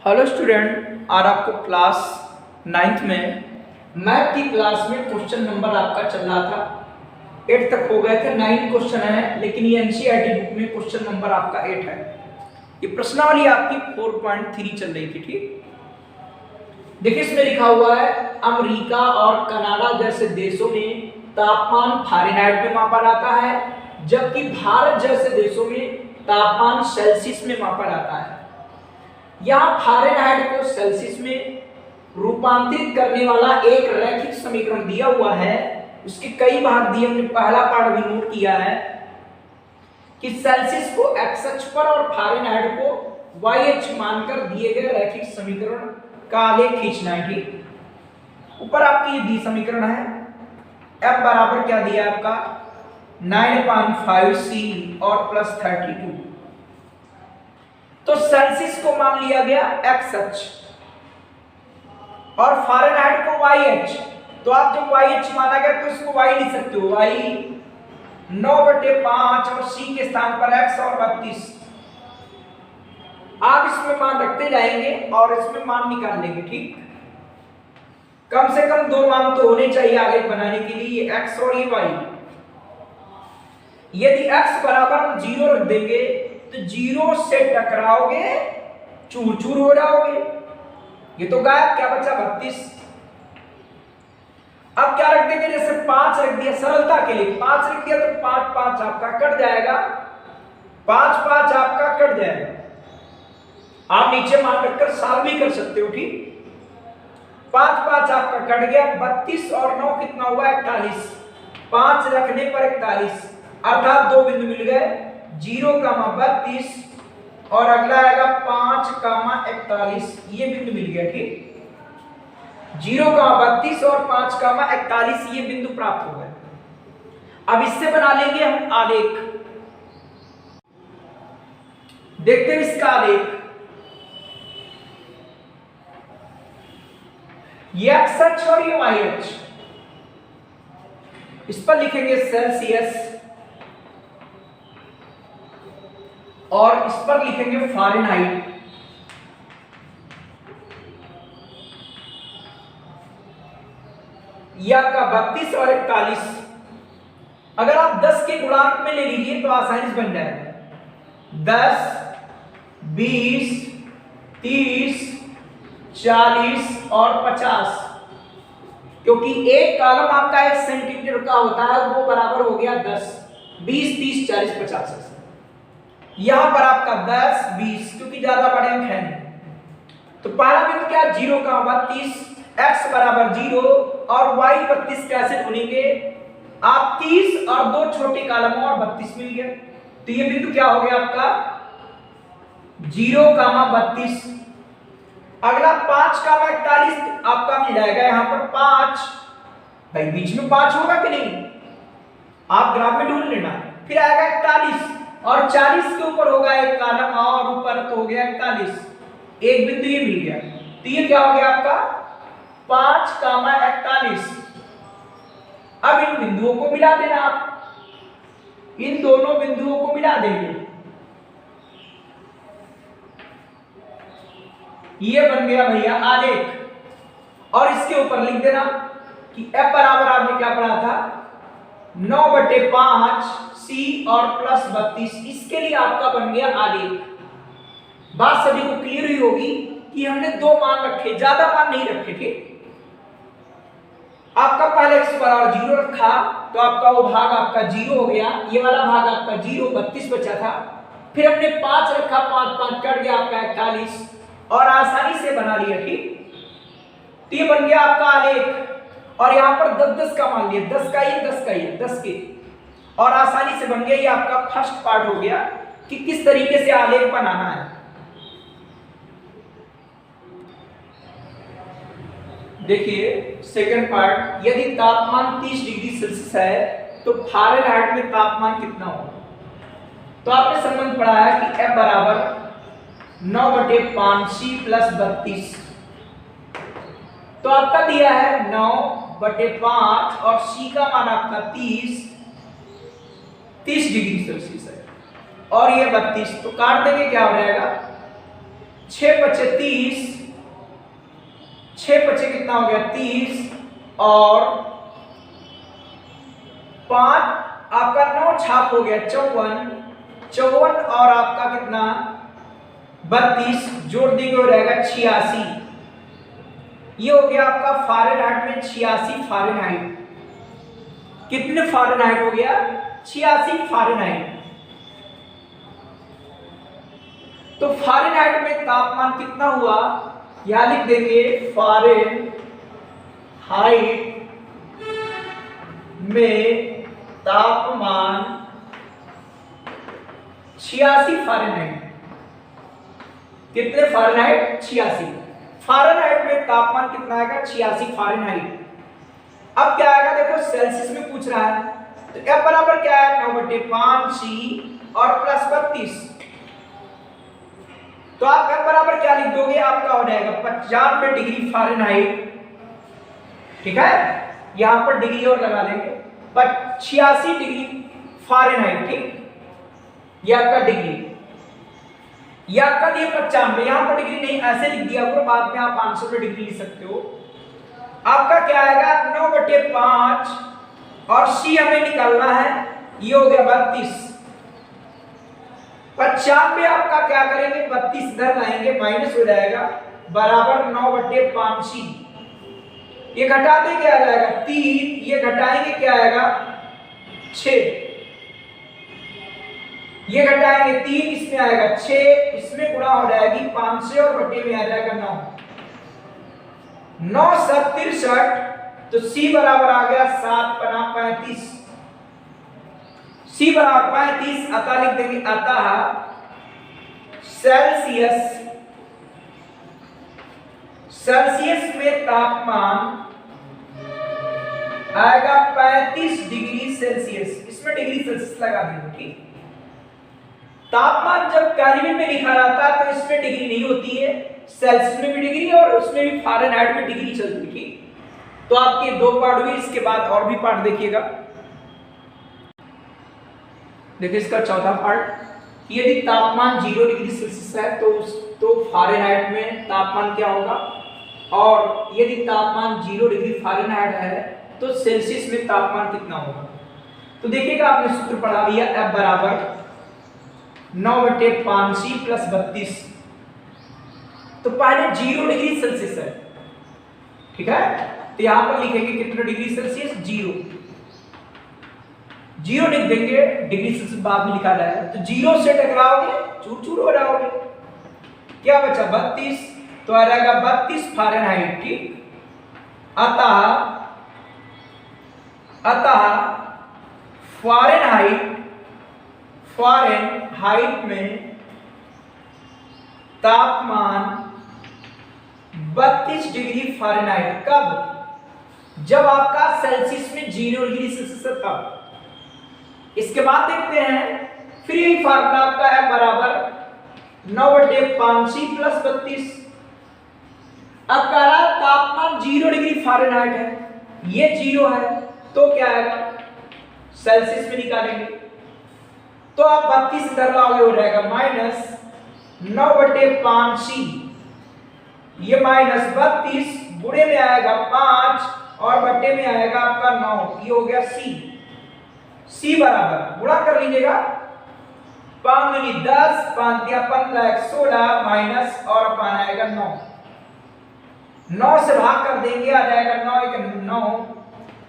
Hello student, आज आपको class 9th में मैथ की क्लास में क्वेश्चन नंबर आपका चल रहा था। 8 तक हो गए थे, 9 क्वेश्चन है, लेकिन ये एनसीईआरटी बुक में क्वेश्चन नंबर आपका 8 है। ये प्रश्नावली आपकी 4.3 चल रही थी। ठीक, देखिए इसमें लिखा हुआ है अमेरिका और कनाडा जैसे देशों में तापमान फ़ारेनहाइट में मापा जाता है, जबकि भारत जैसे देशों में तापमान सेल्सियस में मापा जाता है। यहाँ फ़ारेनहाइट को सेल्सियस में रूपांतरित करने वाला एक रैखिक समीकरण दिया हुआ है। उसके कई भाग दिए, हमने पहला पार्ट भी नोट किया है कि सेल्सियस को एक्स अक्ष पर और फ़ारेनहाइट को वाई अक्ष मानकर दिए गए रैखिक समीकरण का आलेख खींचना है। ठीक, ऊपर आपकी ये दी समीकरण है। F बराबर क्या दिया आपका 9/5C और प्लस 32। तो सेल्सियस को मान लिया गया एक्स अक्ष और फ़ारेनहाइट को वाई अक्ष। तो आप जब वाई अक्ष माना गया तो इसको वाई लिख सकते हो, वाई 9/5 और सी के स्थान पर एक्स और 32। आप इसमें मान रखते जाएंगे और इसमें मान निकाल लेंगे। ठीक, कम से कम दो मान तो होने चाहिए आलेख बनाने के लिए, ये एक्स और ये वाई। यदि एक्स बराबर हम 0 रख देंगे तो 0 से टकराओगे, चूर चूर हो जाओगे। ये तो गायब, क्या बचा 32। अब क्या रख देंगे, जैसे 5 रख दिया सरलता के लिए, 5 रख दिया तो 5 5 आपका कट जाएगा, 5 5 आपका कट जाएगा। आप नीचे मान रखकर साल भी कर सकते हो। ठीक, 5 5 आपका कट गया, 32 और 9 कितना हुआ 41। 5 रखने पर 41, अर्थात दो बिंदु मिल गए, 0,32 और अगला आएगा 5,41। ये बिंदु मिल गया। ठीक, 0,32 और 5,41 ये बिंदु प्राप्त हो गए। अब इससे बना लेंगे हम आलेख। देखते हैं इसका आलेख। ये एक्स अक्ष और ये वाई अक्ष, इस पर लिखेंगे सेल्सियस और इस पर लिखेंगे फ़ारेनहाइट। ये आपका 32 और 41। अगर आप 10 के गुणांक में ले लीजिए तो आसानी से बन जाएगा 10, 20, 30, 40 और 50, क्योंकि एक कॉलम आपका 1 सेंटीमीटर का होता है, वो बराबर हो गया 10, 20, 30, 40, 50। यहां पर आपका 10, 20, क्योंकि ज्यादा बड़े अंक हैं। तो पहला बिंदु क्या 0,32, x बराबर 0 और y 32 कैसे ढूंढेंगे आप, 30 और दो छोटे कॉलमों और 32 मिल गया। तो ये बिंदु क्या हो गया आपका 0,32। अगला 5,41 आपका मिल जाएगा, यहां पर 5, भाई बीच में 5 होगा कि नहीं, आप ग्राफ में ढूंढ लेना। फिर आएगा 41 और 40 के ऊपर होगा एक कॉलम और ऊपर, तो हो गया 41। एक बिंदु ये मिल गया। तो ये क्या हो गया आपका 5,41। अब इन बिंदुओं को मिला देना आप, इन दोनों बिंदुओं को मिला देंगे, ये बन गया भैया आलेख। और इसके ऊपर लिख देना कि F बराबर आपने क्या पढ़ा था 9/5 C और प्लस 32। इसके लिए आपका बन गया आलेख। बात सभी को क्लियर हुई होगी कि हमने दो मान रखे, ज्यादा मान नहीं रखे थे। आपका पहले x बराबर 0 रखा तो आपका वो भाग आपका 0 हो गया, ये वाला भाग आपका 0, 32 बचा था। फिर हमने 5 रखा, 5 5 कट गया आपका 41 और आसानी से बना लिया। ठीक, तो ये बन गया आपका आलेख। और यहां पर 10 10 का मान लिया, 10 का ये 10 का ये 10 के, और आसानी से बन गया। ये आपका फर्स्ट पार्ट हो गया कि किस तरीके से आलेख बनाना है। देखिए सेकंड पार्ट, यदि तापमान 30 डिग्री सेल्सियस है तो फ़ारेनहाइट में तापमान कितना होगा। तो आपने संबंध पढ़ा है कि F बराबर 9/5C प्लस 32। तो आपका दिया है 9/5 और C का मान आपका 30 डिग्री सेल्सियस है और ये 32, तो काट देंगे क्या हो जाएगा 6 पचे 30, 6 पचे कितना हो गया 30, और 5 आपका 9 छाप हो गया 54, 54 और आपका कितना 32 जोड़ देंगे हो रहेगा 86। ये हो गया आपका फारेनहाइट में 86 फारेनहाइट। कितने फारेनहाइट हो गया 86 फारेनहाइट। तो फारेनहाइट में तापमान कितना हुआ, यहां लिख देंगे फारेनहाइट में तापमान 86 फारेनहाइट। कितने फारेनहाइट 86। फारेनहाइट में तापमान कितना आएगा 86 फारेनहाइट। अब क्या आएगा देखो सेल्सियस में पूछ रहा है, तो F बराबर क्या है 9/5 C और प्लस 32। तो आप F बराबर क्या लिख दोगे, आपका हो जाएगा 95 डिग्री फारेनहाइट। ठीक है, यहां पर डिग्री और लगा देंगे, 86 डिग्री फारेनहाइट। ठीक, ये आपका डिग्री, ये आपका दिए 95, यहां पर डिग्री नहीं ऐसे लिख दिया करो, बाद में आप आंसर में डिग्री लिख सकते हो। आपका क्या आएगा 9/5 और C हमें निकालना है, ये हो गया 32। 95 आपका क्या करेंगे 32 इधर लाएंगे, माइनस हो जाएगा, बराबर 9/5 C। ये घटा दे क्या आ जाएगा 3, ये घटाएंगे क्या आएगा 6, ये घटाएंगे 3, इसमें आएगा 6, इसमें गुणा हो जाएगी 5 से और बटे में आ जाएगा 9, 9 7 63, तो C बराबर आ गया 7 पना 35। C बराबर 35 अतः लिख देंगे, अतः सेल्सियस में तापमान आएगा 35 डिग्री सेल्सियस। इसमें डिग्री सेल्सियस लगा देंगे। ठीक, तापमान जब केल्विन में लिखा रहता है तो इसमें डिग्री नहीं होती है, सेल्सियस में भी डिग्री और उसमें भी फारेनहाइट में डिग्री चलती है। ठीक, तो आपके 2 पार्ट हुए, इसके बाद और भी पार्ट देखिएगा। देखिए इसका चौथा पार्ट, यदि तापमान 0 डिग्री सेल्सियस है तो फारेनहाइट में तापमान क्या होगा, और यदि तापमान 0 डिग्री फारेनहाइट है तो सेल्सियस में तापमान कितना होगा। तो देखिएगा आपने सूत्र पढ़ा दिया, F बराबर 9/5 C प्लस 32। तो पहले 0 डिग्री सेल्सियस है, ठीक है, तो यहां पर लिखेंगे कितना डिग्री सेल्सियस 0, 0 लिख देंगे, डिग्री सेल्सियस बाद में लिखा जाएगा। तो 0 से टकराओगे चूर चूर हो जाओगे, क्या बचा 32, तो आ जाएगा 32 फारेनहाइट। ठीक, अतः फारेनहाइट में तापमान 32 डिग्री फारेनहाइट। कब, जब आपका सेल्सियस में 0 डिग्री सेल्सियस है तब। इसके बाद देखते हैं फिर यही फार्मूला आपका है बराबर 9/5 C प्लस 32। अब कह रहा है तापमान 0 डिग्री फारेनहाइट है, ये 0 है, तो क्या आएगा सेल्सियस में निकालेंगे, तो आप 32 इधर लाओगे हो जाएगा माइनस 9/5 C, ये माइनस 32 बुढ़े में आएगा 5 और बट्टे में आएगा आपका 9, ये हो गया C बराबर गुणा कर लीजिएगा, 5 दूनी 10, 5 दिया 15, 16 माइनस और अपन आएगा 9, 9 से भाग कर देंगे आ जाएगा 9 1 9,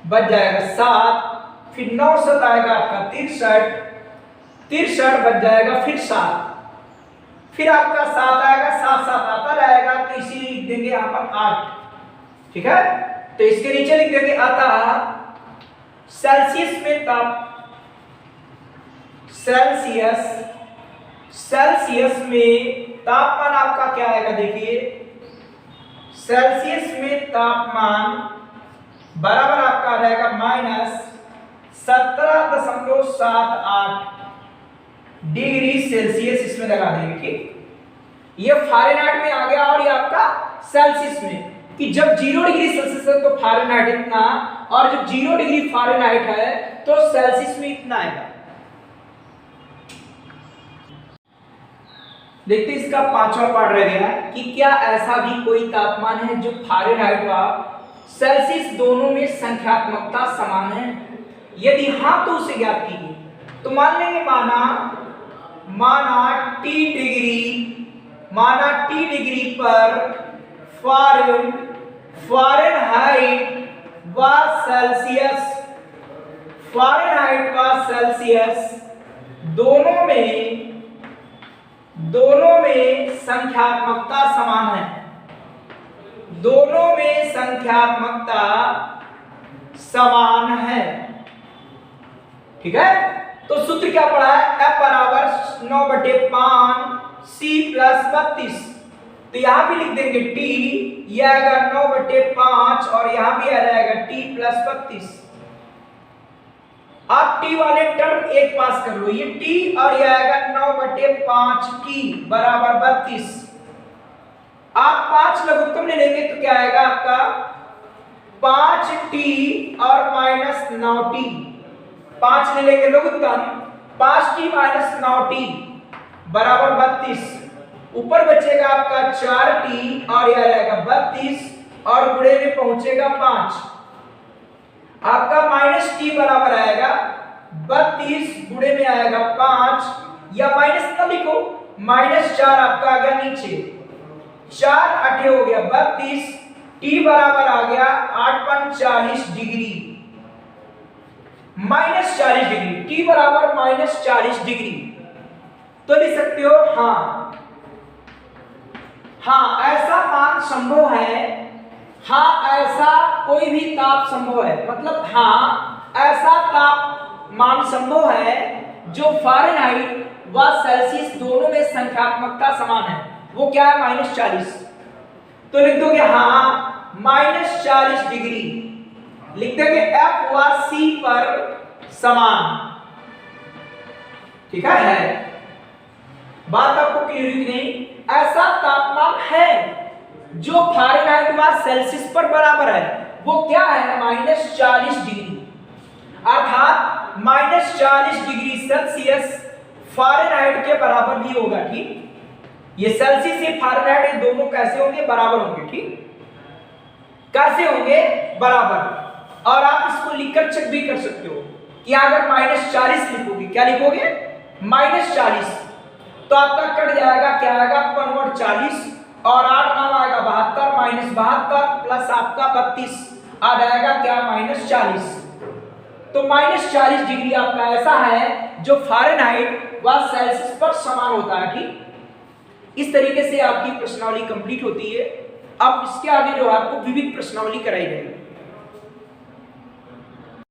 बच जाएगा 7, फिर 9 7 आएगा आपका 63, 63 बच जाएगा फिर 7, फिर आपका 7 आएगा, 7 7 आता रहेगा, तो इसी लिख देंगे यहाँ पर 8। ठीक है, तो इसके नीचे लिख देंगे अतः सेल्सियस में तापमान आपका क्या आएगा, देखिए सेल्सियस में तापमान बराबर आपका आ जाएगा माइनस 17.78 डिग्री सेल्सियस, इसमें लगा देंगे। ठीक, ये फारेनहाइट में आ गया, और ये आपका सेल्सियस में, कि जब 0 डिग्री सेल्सियस है तो फारेनहाइट इतना, और जब 0 डिग्री फारेनहाइट है तो सेल्सियस में इतना आएगा। देखते इसका पांचवा पार्ट रह गया कि क्या ऐसा भी कोई तापमान है जो फ़ारेनहाइट व सेल्सियस दोनों में संख्यात्मकता समान है। यदि हाँ तो उसे ज्ञात कीजिए। तो मान लेंगे माना टी डिग्री पर फ़ारेनहाइट व सेल्सियस दोनों में संख्यात्मकता समान है। दोनों में संख्यात्मकता समान है। ठीक है, तो सूत्र क्या पढ़ा है? F बराबर 9/5 C प्लस 32। तो यहां भी लिख देंगे T, यह आएगा 9/5 और यहां भी आ जाएगा T प्लस 32। आप T वाले टर्म एक पास कर लो, ये T और ये आएगा 9/5 T बराबर 32। आप 5 लघुत्तम ले लेंगे तो क्या आएगा आपका 5T और माइनस 9T। 5 ले लेंगे लघुत्तम, 5T माइनस 9T बराबर 32। ऊपर बचेगा आपका 4T और यह रहेगा 32 और गुणे में पहुंचेगा 5। आपका माइनस टी बराबर आएगा 32 गुणे में आएगा 5, या माइनस ना लिखो, -4 आपका आ गया नीचे, 4 8 हो गया 32, टी बराबर आ गया 8 40 डिग्री, -40 डिग्री, टी बराबर -40 डिग्री। तो लिख सकते हो हाँ ऐसा मान संभव है, हाँ ऐसा कोई भी ताप संभव है, मतलब हाँ ऐसा तापमान संभव है जो फ़ारेनहाइट व सेल्सियस दोनों में संख्यात्मकता समान है। वो क्या है? -40। तो लिख दोगे हाँ -40 डिग्री, लिख देंगे F व C पर समान। ठीक है, बात आपको क्लियर हुई नहीं? ऐसा तापमान है जो फ़ारेनहाइट व सेल्सियस पर बराबर है, वो क्या है? -40 डिग्री। अर्थात -40 डिग्री सेल्सियस फ़ारेनहाइट के बराबर भी होगा। ठीक, ये सेल्सियस ये फ़ारेनहाइट ये दोनों कैसे होंगे? बराबर होंगे। ठीक, कैसे होंगे? बराबर। और आप इसको लिखकर चेक भी कर सकते हो कि अगर -40 लिखोगे, क्या लिखोगे? -40, तो आपका कट जाएगा, क्या आएगा? 40 और 8 नाम आएगा 72 -72 प्लस आपका 32 आ जाएगा क्या? -40। तो -40 डिग्री आपका ऐसा है जो फ़ारेनहाइट व सेल्सियस पर समान होता है। ठीक, इस तरीके से आपकी प्रश्नावली कंप्लीट होती है। अब इसके आगे जो आपको विविध प्रश्नावली कराई जाएगी।